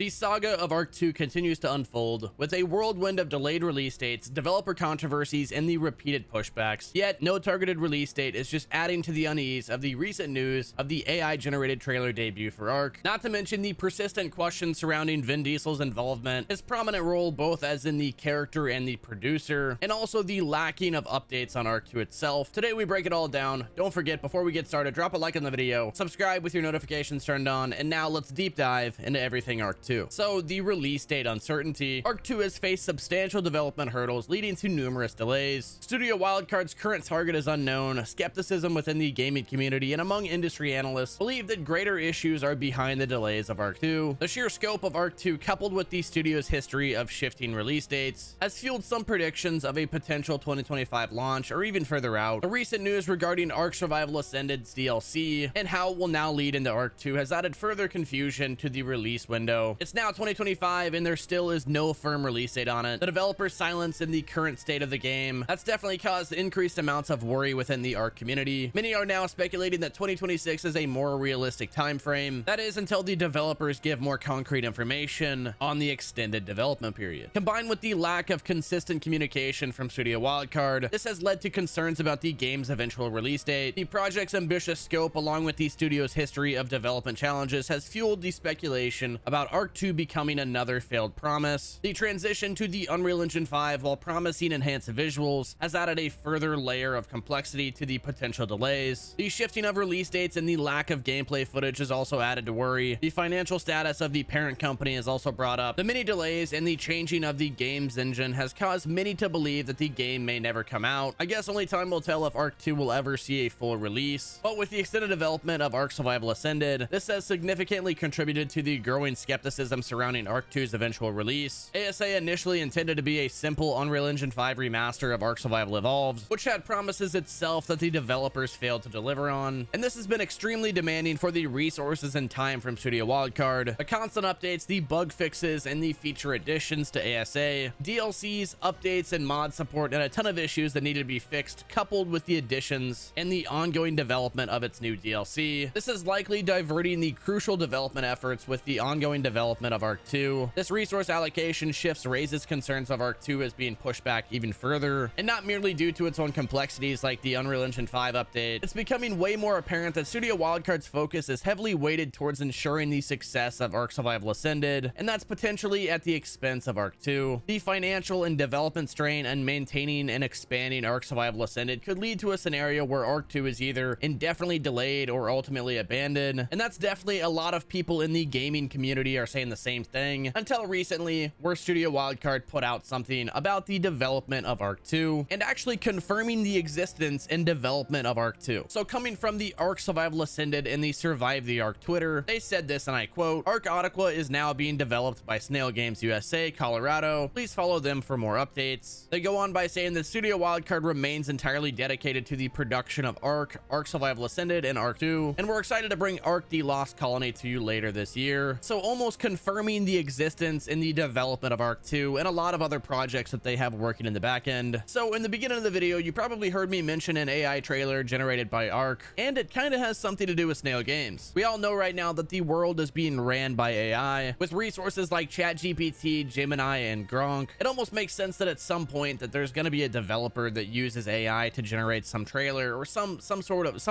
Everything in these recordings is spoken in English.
The saga of Ark 2 continues to unfold, with a whirlwind of delayed release dates, developer controversies, and the repeated pushbacks. Yet, no targeted release date is just adding to the unease of the recent news of the AI-generated trailer debut for Ark. Not to mention the persistent questions surrounding Vin Diesel's involvement, his prominent role both as in the character and the producer, and also the lacking of updates on Ark 2 itself. Today we break it all down. Don't forget, before we get started, drop a like on the video, subscribe with your notifications turned on, and now let's deep dive into everything Ark 2. So, the release date uncertainty. Ark 2 has faced substantial development hurdles leading to numerous delays. Studio Wildcard's current target is unknown. Skepticism within the gaming community and among industry analysts believe that greater issues are behind the delays of Ark 2. The sheer scope of Ark 2, coupled with the studio's history of shifting release dates, has fueled some predictions of a potential 2025 launch or even further out. The recent news regarding Ark Survival Ascended's DLC and how it will now lead into Ark 2 has added further confusion to the release window. It's now 2025 and there still is no firm release date on it. The developer's silence in the current state of the game, that's definitely caused increased amounts of worry within the Ark community. Many are now speculating that 2026 is a more realistic time frame. That is until the developers give more concrete information on the extended development period. Combined with the lack of consistent communication from Studio Wildcard, this has led to concerns about the game's eventual release date. The project's ambitious scope, along with the studio's history of development challenges, has fueled the speculation about Ark 2 becoming another failed promise. The transition to the Unreal Engine 5, while promising enhanced visuals, has added a further layer of complexity to the potential delays. The shifting of release dates and the lack of gameplay footage has also added to worry. The financial status of the parent company is also brought up. The many delays and the changing of the game's engine has caused many to believe that the game may never come out. I guess only time will tell if Ark 2 will ever see a full release. But with the extended development of Ark Survival Ascended, this has significantly contributed to the growing skepticism surrounding Ark 2's eventual release. ASA initially intended to be a simple Unreal Engine 5 remaster of Ark Survival Evolved, which had promises itself that the developers failed to deliver on, and this has been extremely demanding for the resources and time from Studio Wildcard. The constant updates, the bug fixes, and the feature additions to ASA, DLCs, updates, and mod support, and a ton of issues that needed to be fixed, coupled with the additions and the ongoing development of its new DLC. This is likely diverting the crucial development efforts with the ongoing development of Ark 2. This resource allocation shifts raises concerns of Ark 2 as being pushed back even further, and not merely due to its own complexities like the Unreal Engine 5 update. It's becoming way more apparent that Studio Wildcard's focus is heavily weighted towards ensuring the success of Ark Survival Ascended, and that's potentially at the expense of Ark 2. The financial and development strain on maintaining and expanding Ark Survival Ascended could lead to a scenario where Ark 2 is either indefinitely delayed or ultimately abandoned, and that's definitely a lot of people in the gaming community are saying the same thing, until recently, where Studio Wildcard put out something about the development of Ark 2 and actually confirming the existence and development of Ark 2. So coming from the Ark Survival Ascended and the Survive the Ark Twitter, they said this, and I quote, "Ark Aqua is now being developed by Snail Games USA, Colorado. Please follow them for more updates." They go on by saying that Studio Wildcard remains entirely dedicated to the production of Ark Survival Ascended, and Ark 2, and we're excited to bring Ark the Lost Colony to you later this year. So almost confirming the existence and the development of Ark 2 and a lot of other projects that they have working in the back end. So in the beginning of the video, you probably heard me mention an AI trailer generated by Ark, and it kind of has something to do with Snail Games. We all know right now that the world is being ran by AI, with resources like ChatGPT, Gemini, and Gronk. It almost makes sense that at some point that there's going to be a developer that uses AI to generate some trailer or some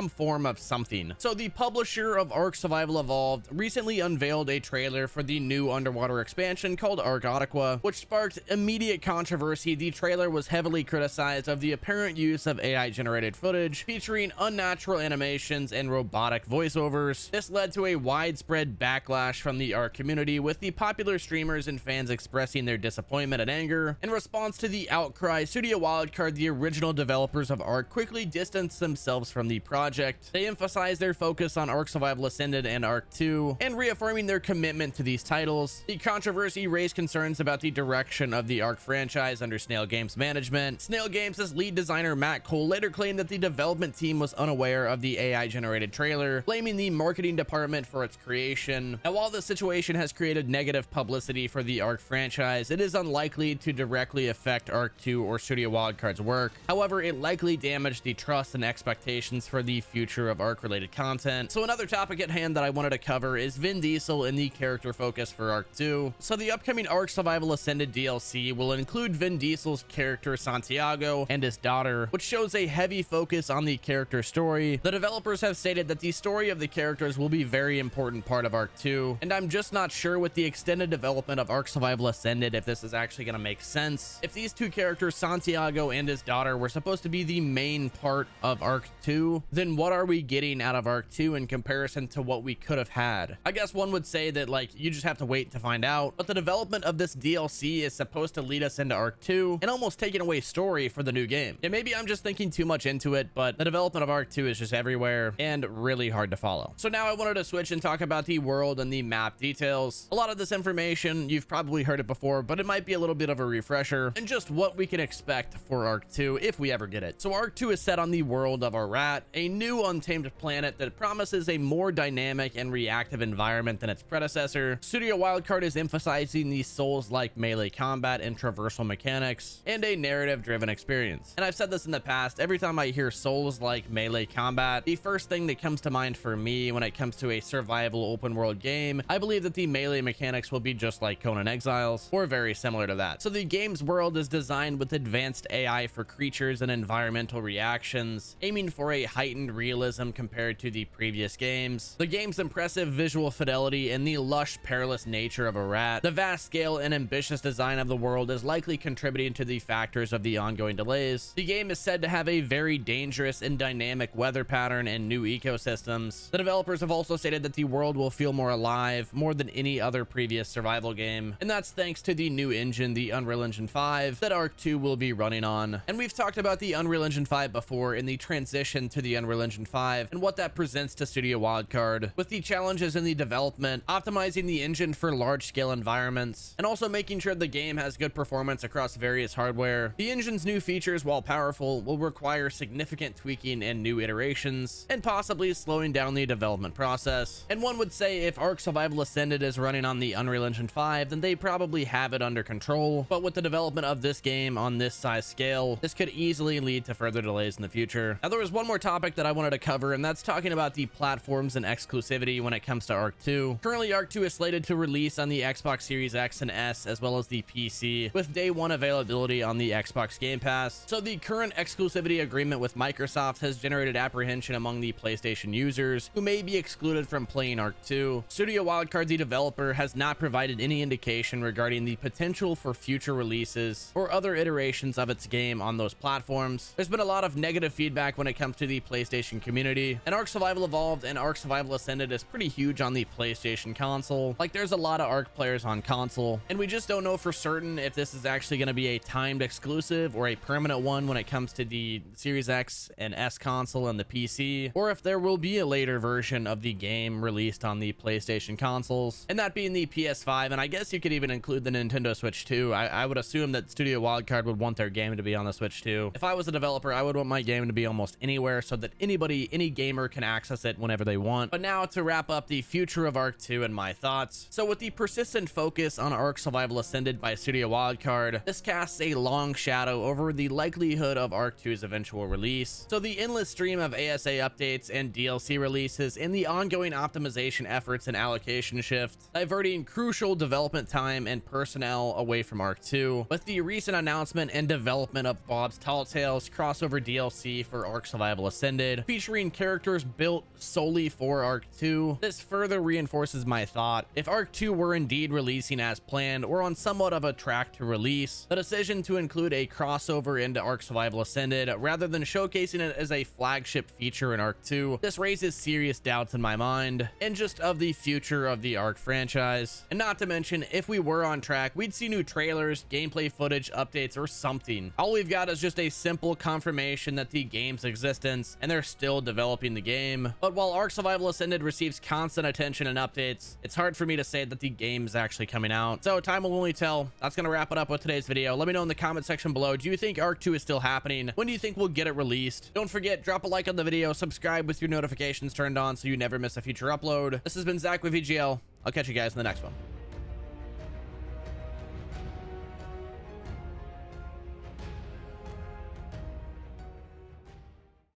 form of something. So the publisher of Ark Survival Evolved recently unveiled a trailer for the new underwater expansion called Ark Aqua, which sparked immediate controversy. The trailer was heavily criticized of the apparent use of AI generated footage featuring unnatural animations and robotic voiceovers. This led to a widespread backlash from the Ark community, with the popular streamers and fans expressing their disappointment and anger. In response to the outcry, Studio Wildcard, the original developers of Ark, quickly distanced themselves from the project. They emphasized their focus on Ark Survival Ascended and Ark 2, and reaffirming their commitment to these titles. The controversy raised concerns about the direction of the Ark franchise under Snail Games management. Snail Games' lead designer Matt Cole later claimed that the development team was unaware of the AI-generated trailer, blaming the marketing department for its creation. Now, while the situation has created negative publicity for the Ark franchise, it is unlikely to directly affect Ark 2 or Studio Wildcard's work. However, it likely damaged the trust and expectations for the future of Ark-related content. So another topic at hand that I wanted to cover is Vin Diesel in the character focus for Ark 2. So the upcoming Ark Survival Ascended DLC will include Vin Diesel's character Santiago and his daughter, which shows a heavy focus on the character story. The developers have stated that the story of the characters will be a very important part of Ark 2, and I'm just not sure with the extended development of Ark Survival Ascended if this is actually going to make sense. If these two characters, Santiago and his daughter, were supposed to be the main part of Ark 2, then what are we getting out of Ark 2 in comparison to what we could have had? I guess one would say that, like, you just have to wait to find out, but the development of this DLC is supposed to lead us into Ark 2 and almost taking away story for the new game. And maybe I'm just thinking too much into it, but the development of Ark 2 is just everywhere and really hard to follow. So now I wanted to switch and talk about the world and the map details. A lot of this information, you've probably heard it before, but it might be a little bit of a refresher and just what we can expect for Ark 2 if we ever get it. So Ark 2 is set on the world of Arat, a new untamed planet that promises a more dynamic and reactive environment than its predecessor. Studio Wildcard is emphasizing the Souls-like melee combat and traversal mechanics and a narrative-driven experience. And I've said this in the past, every time I hear Souls-like melee combat, the first thing that comes to mind for me when it comes to a survival open world game, I believe that the melee mechanics will be just like Conan Exiles, or very similar to that. So the game's world is designed with advanced AI for creatures and environmental reactions, aiming for a heightened realism compared to the previous games. The game's impressive visual fidelity and the lush, perilous nature of Arat, the vast scale and ambitious design of the world is likely contributing to the factors of the ongoing delays. The game is said to have a very dangerous and dynamic weather pattern and new ecosystems. The developers have also stated that the world will feel more alive, more than any other previous survival game, and that's thanks to the new engine, the Unreal Engine 5, that Ark 2 will be running on. And we've talked about the Unreal Engine 5 before in the transition to the Unreal Engine 5 and what that presents to Studio Wildcard, with the challenges in the development, optimizing the engine for large-scale environments, and also making sure the game has good performance across various hardware. The engine's new features, while powerful, will require significant tweaking and new iterations, and possibly slowing down the development process. And one would say if Ark Survival Ascended is running on the Unreal Engine 5, then they probably have it under control, but with the development of this game on this size scale, this could easily lead to further delays in the future. Now, there was one more topic that I wanted to cover, and that's talking about the platforms and exclusivity when it comes to Ark 2. Currently, Ark 2 is slated to release on the Xbox Series X and S, as well as the PC, with day one availability on the Xbox Game Pass. So the current exclusivity agreement with Microsoft has generated apprehension among the PlayStation users who may be excluded from playing Ark 2. Studio Wildcard, the developer, has not provided any indication regarding the potential for future releases or other iterations of its game on those platforms. There's been a lot of negative feedback when it comes to the PlayStation community, and Ark Survival Evolved and Ark Survival Ascended is pretty huge on the PlayStation console. Like, there's a lot of Ark players on console, and we just don't know for certain if this is actually going to be a timed exclusive or a permanent one when it comes to the Series X and S console and the PC, or if there will be a later version of the game released on the PlayStation consoles, and that being the PS5, and I guess you could even include the Nintendo Switch too. I would assume that Studio Wildcard would want their game to be on the Switch too. If I was a developer, I would want my game to be almost anywhere so that anybody, any gamer can access it whenever they want. But now to wrap up the future of Ark 2 and my thoughts. So with the persistent focus on Ark Survival Ascended by Studio Wildcard, this casts a long shadow over the likelihood of Ark 2's eventual release. So the endless stream of ASA updates and DLC releases and the ongoing optimization efforts and allocation shift, diverting crucial development time and personnel away from Ark 2. With the recent announcement and development of Bob's Tall Tales crossover DLC for Ark Survival Ascended, featuring characters built solely for Ark 2, this further reinforces my thought. If Ark 2 were indeed releasing as planned or on somewhat of a track to release, the decision to include a crossover into Ark Survival Ascended rather than showcasing it as a flagship feature in Ark 2, this raises serious doubts in my mind and just of the future of the Ark franchise. And not to mention, if we were on track, we'd see new trailers, gameplay footage, updates, or something. All we've got is just a simple confirmation that the game's existence and they're still developing the game. But while Ark Survival Ascended receives constant attention and updates, it's hard for me to say that the game is actually coming out. So time will only tell. That's gonna wrap it up with today's video. Let me know in the comment section below, do you think Ark 2 is still happening? When do you think we'll get it released? Don't forget, drop a like on the video, subscribe with your notifications turned on so you never miss a future upload. This has been Zach with VGL. I'll catch you guys in the next one.